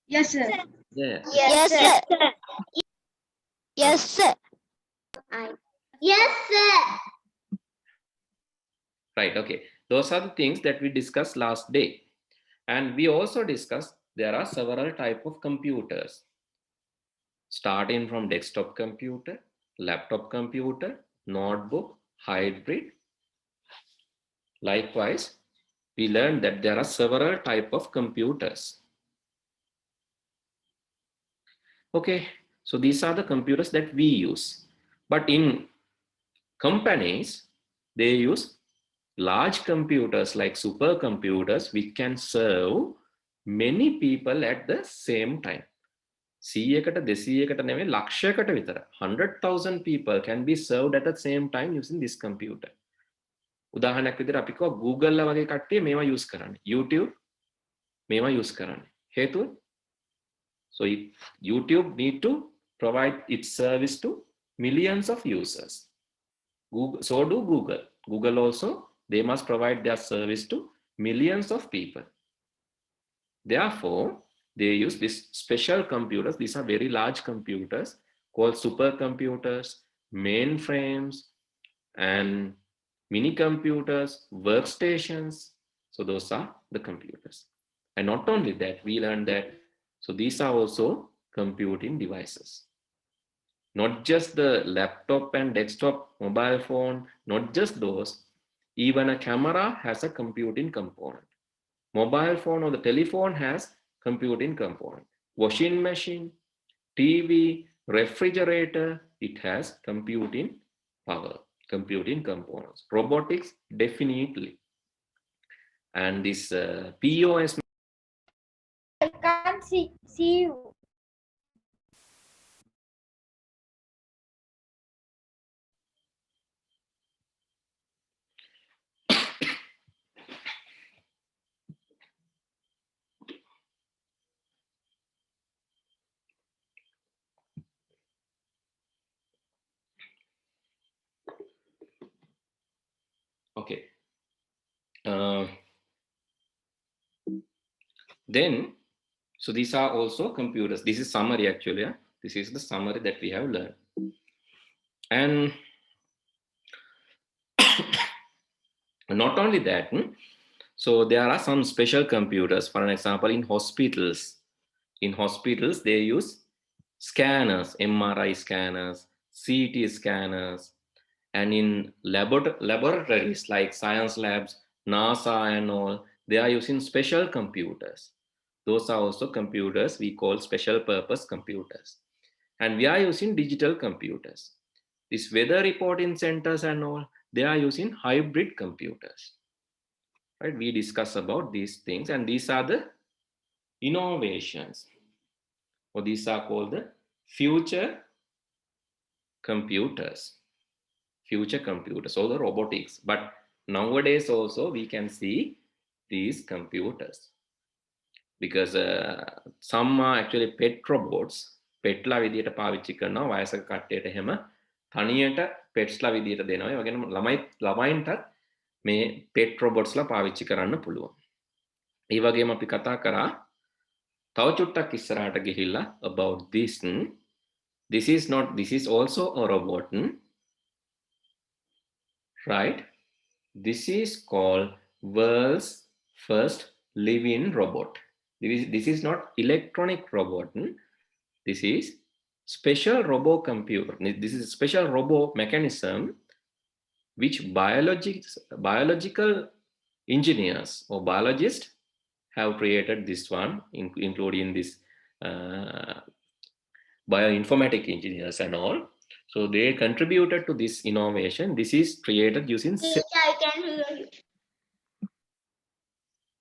Yes, sir. Yeah. Yes, sir. Yes, sir. Yes, sir. Right. Okay. Those are the things that we discussed last day. And we also discussed there are several types of computers, starting from desktop computer, laptop computer, notebook, hybrid. Likewise, we learned that there are several types of computers. Okay, so these are the computers that we use. But in companies, they use large computers like supercomputers, which can serve many people at the same time. 100කට 200කට නෙවෙයි ලක්ෂයකට විතර 100,000 people can be served at the same time using this computer. උදාහරණයක් විදිහට අපි කිව්වා Google ලා වගේ කට්ටිය මේවා use කරන්නේ. YouTube මේවා use කරන්නේ. හේතුව so YouTube need to provide its service to millions of users. Google, so do Google. Google also, they must provide their service to millions of people. Therefore, they use these special computers. These are very large computers called supercomputers, mainframes, and mini computers, workstations. So those are the computers. And not only that, we learned that, so these are also computing devices. Not just the laptop and desktop mobile phone, not just those, even a camera has a computing component. Mobile phone or the telephone has computing component. Washing machine, TV, refrigerator, it has computing power, computing components. Robotics, definitely. And this POS. I can't see you. Okay. Then, so these are also computers. This is summary actually. This is the summary that we have learned. And not only that, so there are some special computers. For an example, in hospitals. In hospitals, they use scanners, MRI scanners, CT scanners. And in laboratories like science labs, NASA and all, they are using special computers. Those are also computers we call special purpose computers. And we are using digital computers. These weather reporting centers and all, they are using hybrid computers. Right? We discuss about these things, and these are the innovations. Or these are called the future computers. Future computers, or the robotics. But nowadays also we can see these computers. Because some are actually pet robots. Petla විදියට පාවිච්චි කරනවා වයසක කට්ටියට එහෙම තනියට petsලා විදියට දෙනවා. ඒ වගේම ළමයින්ටත් මේ pet robotsලා පාවිච්චි කරන්න පුළුවන්. ඒ වගේම අපි කතා කරා තව චුට්ටක් ඉස්සරහට ගිහිල්ලා about this. This is also a robot. Right? This is called world's first living robot. This is not electronic robot. This is special robo computer. This is a special robo mechanism which biological engineers or biologists have created this one, including this bioinformatic engineers and all. So they contributed to this innovation. This is created using. I can hear you.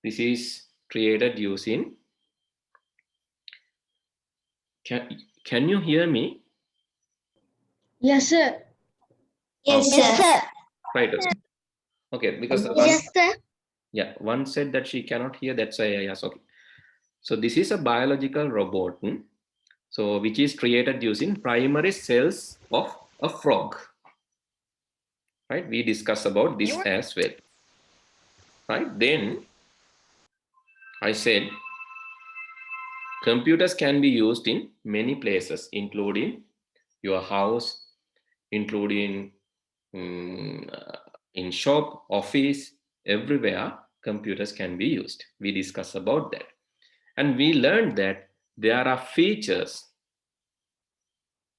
This is created using. Can you hear me? Yes, sir. Yes, sir. Right. Okay. Because Yes, sir. yeah, one said that she cannot hear. That's why I asked. Okay. So this is a biological robot. So which is created using primary cells of a frog. Right. We discuss about this as well. Right. Then I said Computers can be used in many places, including your house, including in shop, office, everywhere computers can be used. We discussed about that. And we learned that there are features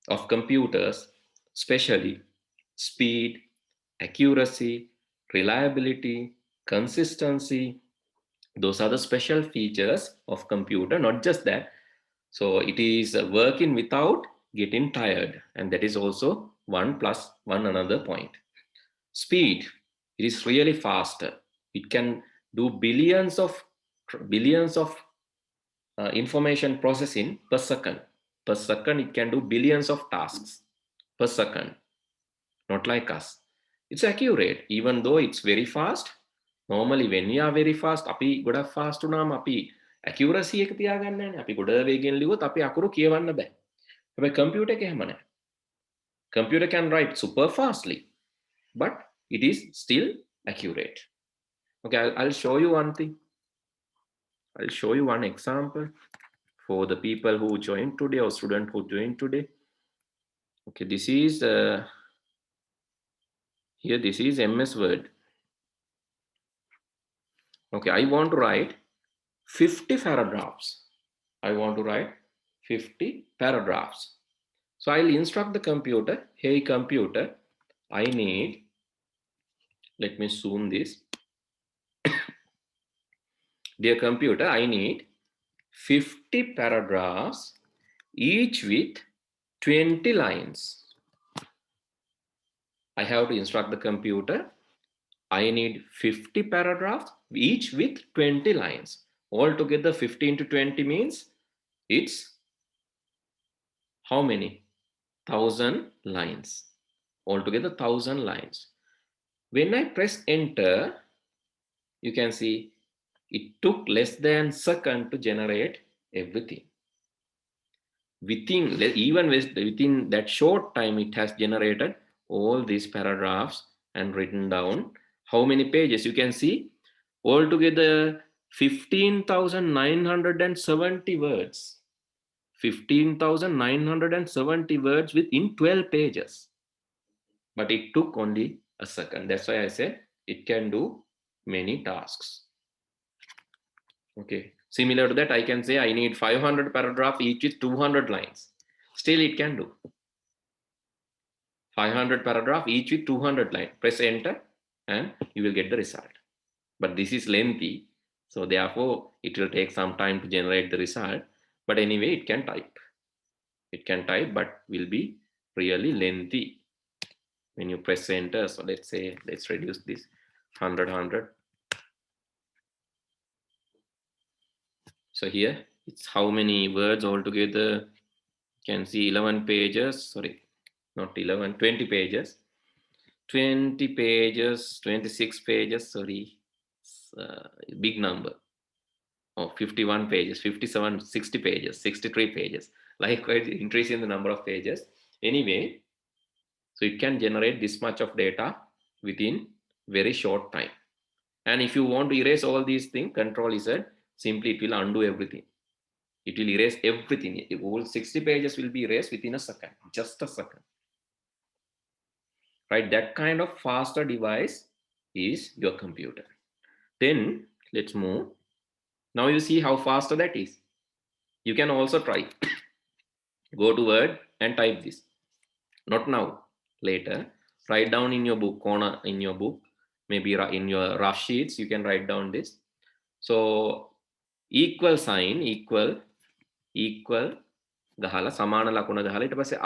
of computers, especially speed, accuracy, reliability, consistency. Those are the special features of computer, not just that. So it is working without getting tired. And that is also 1 plus 1 another point. Speed, it is really faster. It can do billions of information processing per second. Per second, it can do billions of tasks per second. Not like us. It's accurate, even though it's very fast. Normally, when we are very fast, අපි ගොඩක් fast උනාම අපි accuracy එක තියාගන්නේ නැහැ. අපි ගොඩ වේගෙන් ලියුවොත් අපි අකුරු කියවන්න බෑ. හැබැයි computer එක එහෙම නැහැ. Computer can write super fastly, but it is still accurate. Okay, I'll show you one thing. I'll show you one example for the people who joined today or student who joined today. Okay, this is here. This is MS Word. Okay, I want to write 50 paragraphs. I want to write 50 paragraphs. So I'll instruct the computer, hey computer, I need, let me zoom this. Dear computer, I need 50 paragraphs, each with 20 lines. I have to instruct the computer, I need 50 paragraphs, each with 20 lines. Altogether 15 to 20 means it's how many? 1000 lines. Altogether 1000 lines. When I press enter, you can see it took less than a second to generate everything. Even within that short time, it has generated all these paragraphs and written down. How many pages? You can see altogether 15,970 words. 15,970 words within 12 pages. But it took only a second. That's why I said it can do many tasks. Okay. Similar to that, I can say I need 500 paragraphs, each with 200 lines. Still it can do. 500 paragraphs, each with 200 lines. Press enter and you will get the result. But this is lengthy. So therefore, it will take some time to generate the result. But anyway, it can type. It can type, but will be really lengthy when you press enter. So let's say, let's reduce this 100. So here it's how many words altogether. You can see 11 pages, sorry, not 11, 20 pages. 20 pages, 26 pages, sorry, big number. Oh, 51 pages, 57, 60 pages, 63 pages. Likewise, increasing the number of pages. Anyway, so it can generate this much of data within very short time. And if you want to erase all these things, Control Z, simply it will undo everything. It will erase everything. All 60 pages will be erased within a second, just a second. Right? That kind of faster device is your computer. Then let's move. Now you see how faster that is. You can also try. Go to Word and type this. Not now, later. Write down in your book, corner in your book, maybe in your rough sheets, you can write down this. So equal sign, equal ගහලා සමාන ලකුණ ගහලා ඊට පස්සේ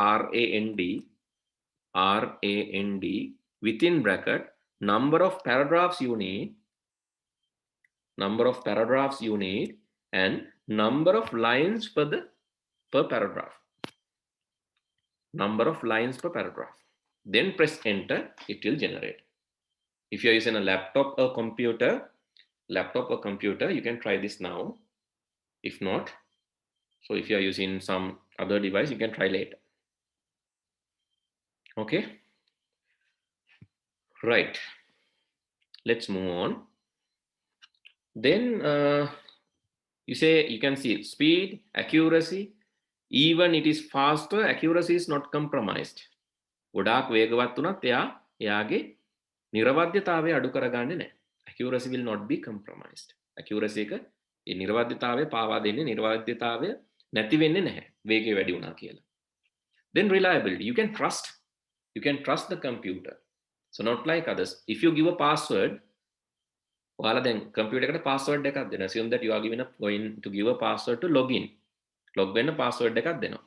RAND within bracket number of paragraphs you need and number of lines per paragraph. Number of lines per paragraph. Then press enter, it will generate. If you're using a laptop or computer, you can try this now. If not, so if you are using some other device, you can try later. Okay. Right. Let's move on. Then You can see speed, accuracy, even it is faster, accuracy is not compromised. ගොඩාක් වේගවත් වුණත් එයාගේ නිර්වද්‍යතාවය අඩු කරගන්නේ නැහැ. Accuracy will not be compromised. Accuracy එක ඒ නිර්වද්‍යතාවය පාවා දෙන්නේ නිර්වද්‍යතාවය නැති වෙන්නේ නැහැ. වේගය වැඩි වුණා කියලා. Then reliability. You can trust the computer. So not like others. If you give a password, ඔයාලා දැන් computer එකට password එකක් දෙනවා. Assume that you are going to give a password to log in. Log වෙන්න password එකක් දෙනවා.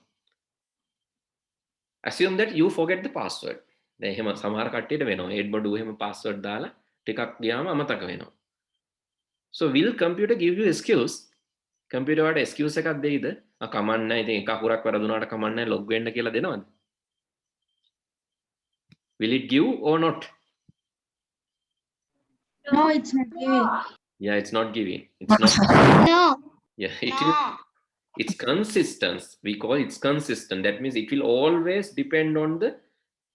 Assume that you forget the password. දැන් එහෙම සමහර කට්ටියට වෙනවා. headboard එහෙම password දාලා ටිකක් ගියාම අමතක වෙනවා. So will computer give you excuse? Computer වලට excuse එකක් දෙයිද? කමන්න නැහැ. ඉතින් එක අකුරක් වැරදුනාට කමන්න නැහැ log වෙන්න කියලා දෙනවද? Will it give or not? No, it's not giving. Yeah, it's not giving. It's not. No. Yeah, it's consistent. We call it's consistent. That means it will always depend on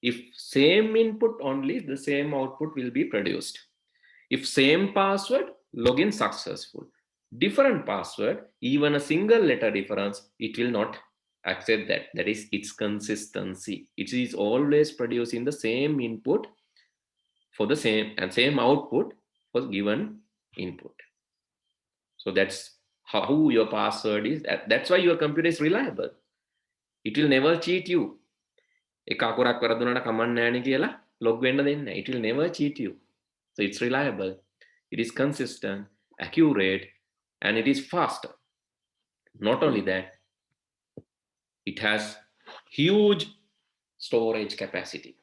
if same input only, the same output will be produced. If same password, login successful. Different password, even a single letter difference, it will not accept that. That is its consistency. It is always producing the same input for the same output for given input. So that's how your password is. That's why your computer is reliable. It will never cheat you. එක අකුරක් වැරදුනට කමන්න නැහැ නේ කියලා log වෙන්න දෙන්නේ නැහැ. It will never cheat you. So it's reliable. It is consistent, accurate, and it is faster. Not only that, it has huge storage capacity.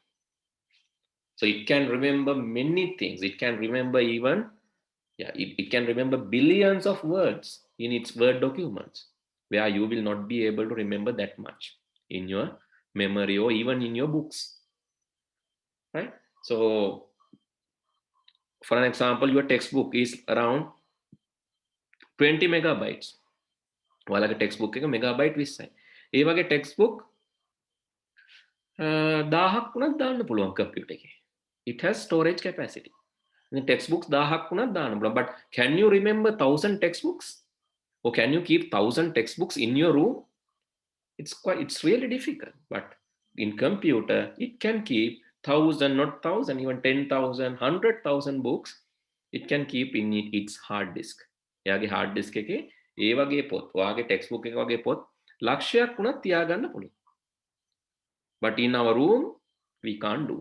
So it can remember many things. It can remember it can remember billions of words in its Word documents, where you will not be able to remember that much in your memory or even in your books. Right? So, for an example, your textbook is around 20 megabytes. ඔයාලගේ textbook එක megabyte 20යි. ඒ වගේ textbook 1000ක් වුණත් දාන්න පුළුවන් computer එකේ. It has storage capacity. The textbooks 1000ක් වුණත් දාන්න පුළුවන්. But can you remember 1000 textbooks? Or can you keep 1000 textbooks in your room? It's really difficult. But in computer, it can keep 1000, not 1000, even 10,000, 100,000 books. It can keep in its hard disk. එයාගේ hard disk එකේ ඒ වගේ පොත්, ඔයාගේ textbook එක වගේ පොත් ලක්ෂයක් වුණත් තියාගන්න පුළුවන්. But in our room, we can't do.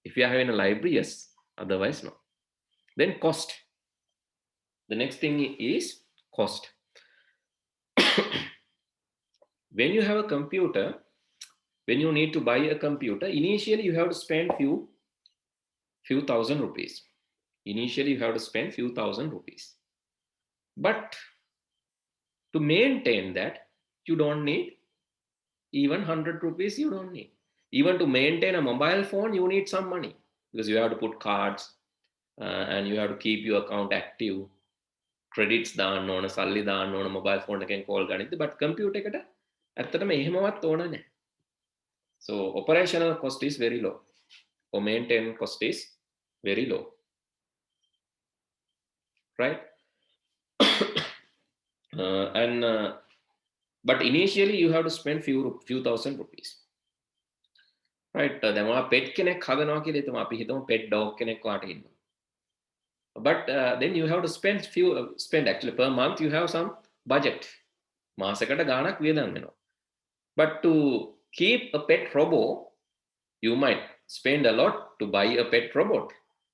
If you have in a library, yes. Otherwise, no. Then cost. The next thing is cost. When you have a computer, when you need to buy a computer, initially you have to spend few thousand rupees. Initially you have to spend few thousand rupees. But to maintain that, you don't need even 100 rupees, you don't need. Even to maintain a mobile phone, you need some money because you have to put cards and you have to keep your account active. Credits දාන්න ඕන, සල්ලි දාන්න ඕන, mobile phone එකෙන් call ගනිද්දි. But computer එකට ඇත්තටම එහෙමවත් ඕන නැහැ. So operational cost is very low. Or maintenance cost is very low. Right? But initially you have to spend few thousand rupees. Right? දැන් ඔයා pet කෙනෙක් හදනවා කියලා හිතමු. අපි හිතමු pet dog කෙනෙක් වාට ඉන්නවා. But then you have to spend actually per month you have some budget. මාසෙකට ගාණක් වියදම් වෙනවා. But to keep a pet robot, you might spend a lot to buy a pet robot.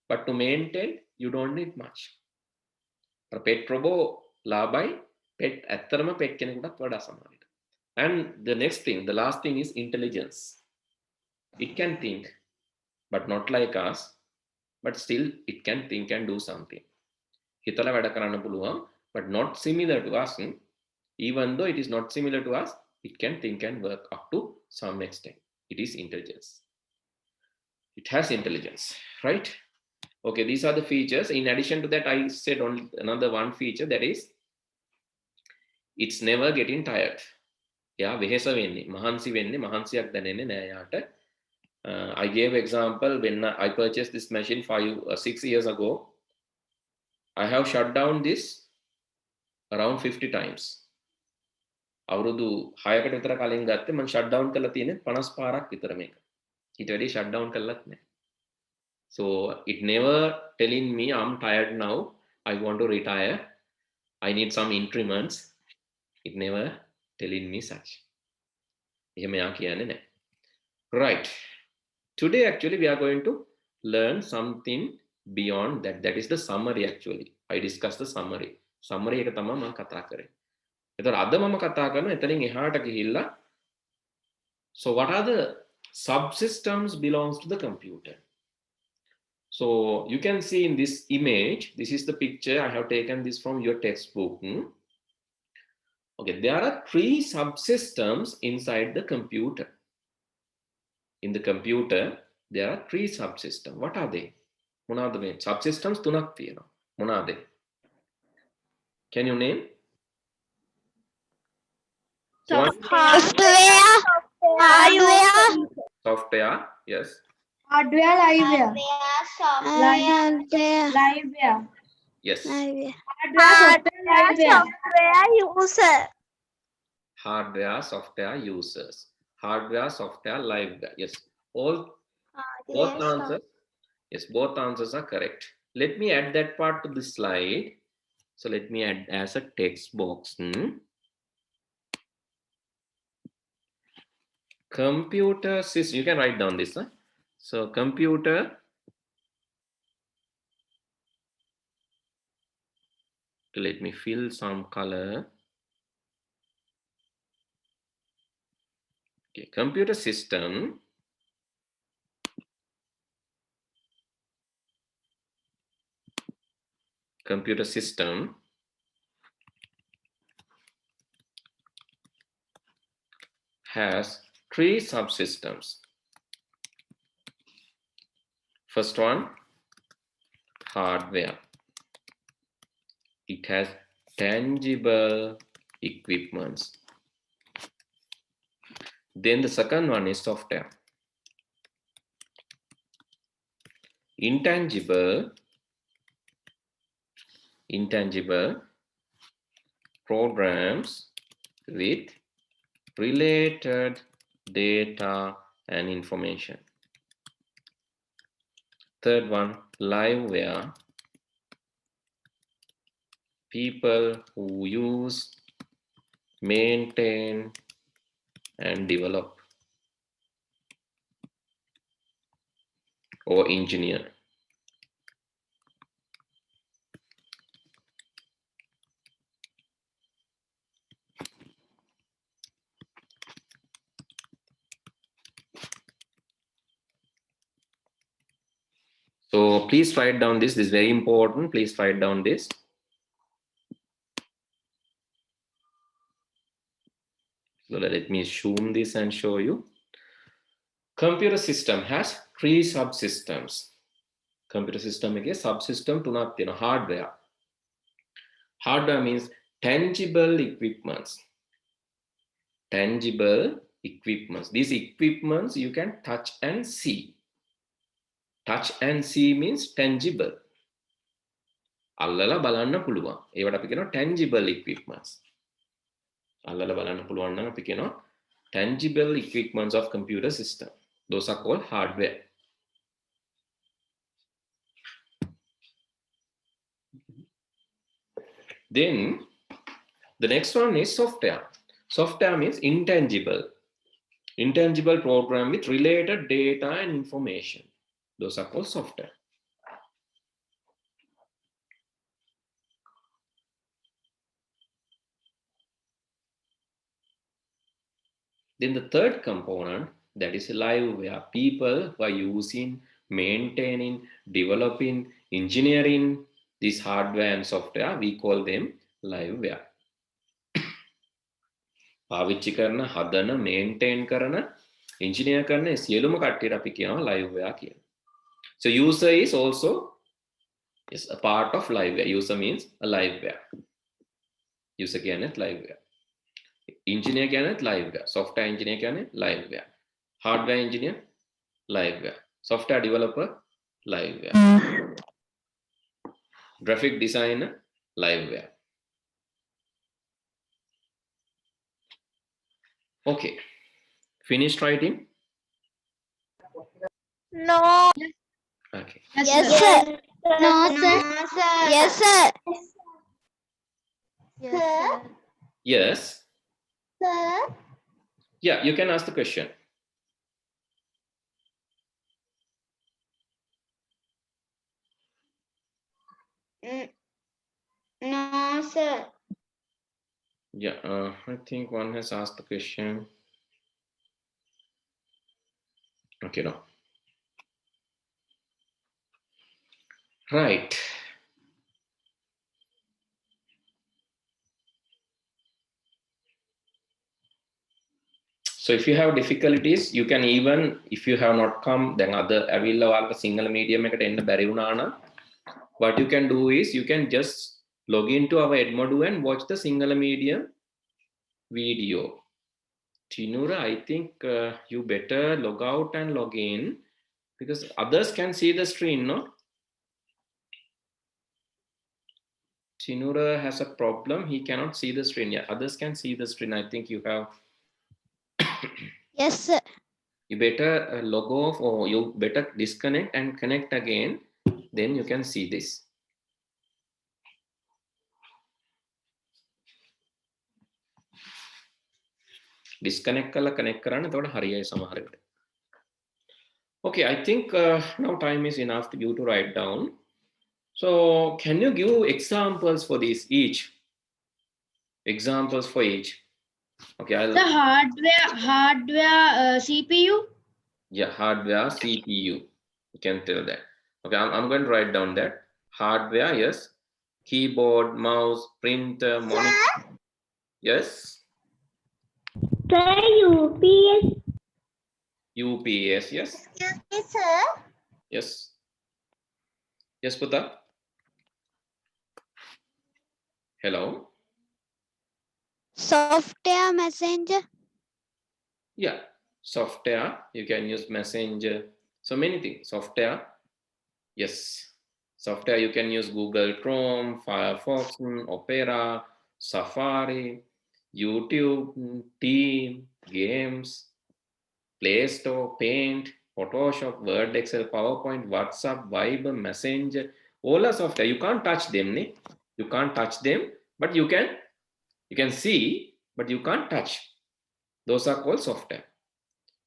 But to maintain, you don't need much. A pet robot ලාභයි pet ඇත්තටම pet කෙනෙකුටත් වඩා සමානයි. And the next thing, the last thing is intelligence. It can think, but not like us. But still it can think and do something. හිතලා වැඩ කරන්න පුළුවන්, but not similar to us. Even though it is not similar to us, it can think and work up to some extent. It is intelligence. It has intelligence, right? Okay, these are the features. In addition to that, I said only another one feature, that is it's never getting tired. Yeah, වෙහෙස වෙන්නේ, මහන්සි වෙන්නේ, මහන්සියක් දැනෙන්නේ නෑ යාට. I gave example when I purchased this machine 6 years ago. I have shut down this around 50 times. අවුරුදු 6කට විතර කලින් ගත්තේ මම shut down කරලා තියෙන්නේ 50 පාරක් විතර මේක. ඊට වැඩි shut down කරලත් නැහැ. So it never telling me I'm tired now, I want to retire, I need some increments. It never telling me such. එහෙම යා කියන්නේ නැහැ. Right. Today actually we are going to learn something beyond that. That is the summary actually. I discussed the summary. Summary එක තමයි මම කතා කරේ. එතකොට අද මම කතා කරන එතනින් එහාට ගිහිල්ලා so what are the subsystems belongs to the computer. So you can see in this image, this is the picture. I have taken this from your textbook. Okay, there are 3 subsystems inside the computer. In the computer there are 3 subsystems. What are they? මොනවාද මේ subsystems තුනක් තියෙනවා. මොනවාද? Can you name? Software, hardware, Software, yes. Hardware, liveware. liveware, Yes. Hardware, software, liveware. software user. Hardware, software, users. Hardware, software, liveware. Yes. Both answers. Yes, both answers are correct. Let me add that part to the slide. So let me add as a text box. Computer system. You can write down this. Huh? So computer. Let me fill some color. Okay, computer system. Computer system has 3 subsystems. First one, hardware. It has tangible equipments. Then the second one is software. Intangible programs with related data and information. Third one, liveware. People who use, maintain, and develop or engineer. So please write down this. This is very important. Please write down this. So let me zoom this and show you. Computer system has 3 subsystems. Computer system එකේ subsystem 3ක් තියෙනවා. Hardware. Hardware means tangible equipments. Tangible equipments. These equipments you can touch and see. Touch and see means tangible. අල්ලලා බලන්න පුළුවන්. ඒවට අපි කියනවා tangible equipments. අල්ලලා බලන්න පුළුවන් නම් අපි කියනවා tangible equipments of computer system. Those are called hardware. Then the next one is software. Software means intangible. Intangible program with related data and information. Those are called software. Then the third component, that is liveware. People who are using, maintaining, developing, engineering this hardware and software, we call them liveware. පාවිච්චි කරන, හදන, maintain කරන, engineer කරන සියලුම කට්ටියට අපි කියනවා liveware කියලා. So user is also a part of liveware. User means a liveware. User කියන්නේත් liveware. Engineer කියන්නේත් liveware. Software engineer කියන්නේත් liveware. Hardware engineer liveware. Software developer liveware. Graphic designer liveware. Okay. Finished writing? No. Okay. Yes, sir. No, sir. Yes, sir. Yes, Yes. sir. Yeah, you can ask the question. No, sir. Yeah, I think one has asked the question. Okay, no. Right. So if you have difficulties, you can even, if you have not come, then other avilla wala single medium eකට එන්න බැරි වුණා නම්, what you can do is you can just log into our Edmodo and watch the single medium video. Tinura, I think you better log out and log in because others can see the screen, no? Tinura has a problem. He cannot see the screen. Yeah, others can see the screen. I think you have. Yes, sir. You better log off or you better disconnect and connect again. Then you can see this. Disconnect kala connect කරන්න එතකොට හරියයි සමහර වෙලට. Okay, I think now time is enough for you to write down. So can you give examples for these each? Examples for each. Okay, The hardware CPU. Yeah, hardware, CPU. You can tell that. Okay, I'm going to write down that. Hardware, yes. Keyboard, mouse, printer, monitor. Yes. Sir, UPS. UPS, yes. Excuse me, sir. Yes. Yes, Puta. Hello. Software messenger. Yeah, software. You can use Messenger. So many things. Software. Yes. Software, you can use Google Chrome, Firefox, Opera, Safari, YouTube, Team, games, Play Store, Paint, Photoshop, Word, Excel, PowerPoint, WhatsApp, Viber, Messenger, all are software. You can't touch them, ne? You can't touch them, but you can see, but you can't touch. Those are called software.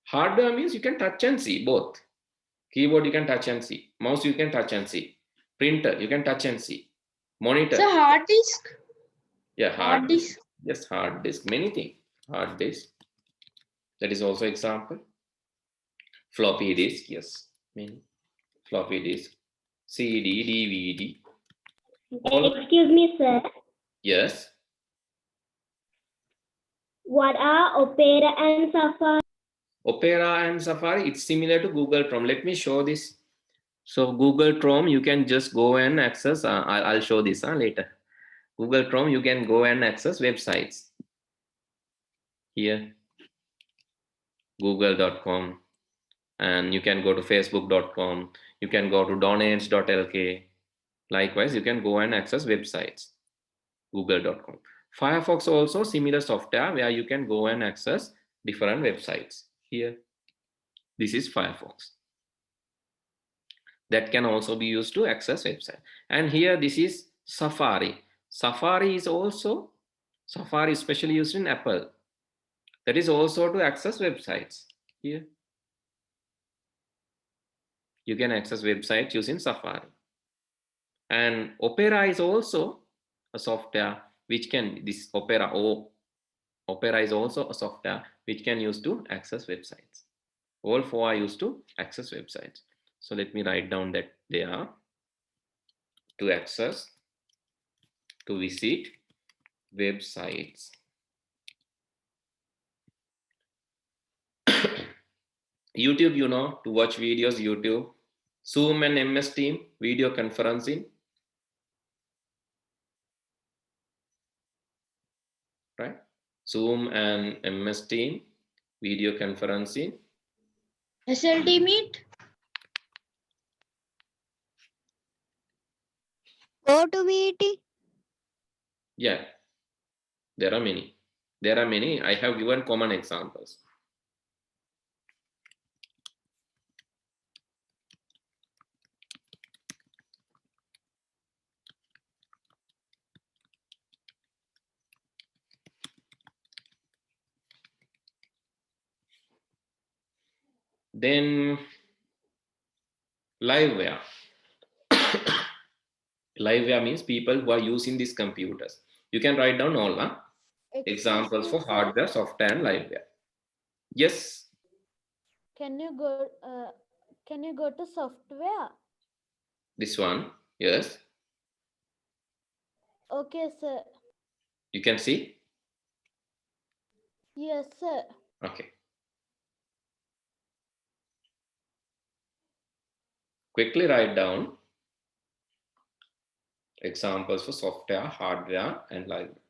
Hardware means you can touch and see both. Keyboard you can touch and see. Mouse you can touch and see. Printer you can touch and see. Monitor. The hard disk. Yeah, Hard disk. Yes, hard disk. Many things. Hard disk. That is also example. Floppy disk. Yes, many. Floppy disk. CD, DVD. Excuse me, sir. Yes. What are Opera and Safari? Opera and Safari. It's similar to Google Chrome. Let me show this. So Google Chrome, you can just go and access. I'll show this later. Google Chrome, you can go and access websites. Here, google.com, and you can go to facebook.com. You can go to donates.lk. Likewise, you can go and access websites. Google.com. Firefox also similar software where you can go and access different websites. Here, this is Firefox. That can also be used to access website. And here, this is Safari. Safari is especially used in Apple. That is also to access websites. Here, you can access websites using Safari. And Opera is also a software which can, Opera is also a software which can use to access websites. All four are used to access websites. So let me write down that they are to access, to visit websites. YouTube, you know, to watch videos, YouTube. Zoom and MS Team, video conferencing. Right? Zoom and MS Team, video conferencing. SLT Meet. Go to meeting. Yeah, there are many. There are many. I have given common examples. Then liveware. Liveware means people who are using these computers. You can write down all examples for hardware, software, and liveware. Yes. Can you go to software? This one. Yes. Okay, sir. You can see. Yes, sir. Okay. Quickly write down examples for software, hardware, and liveware.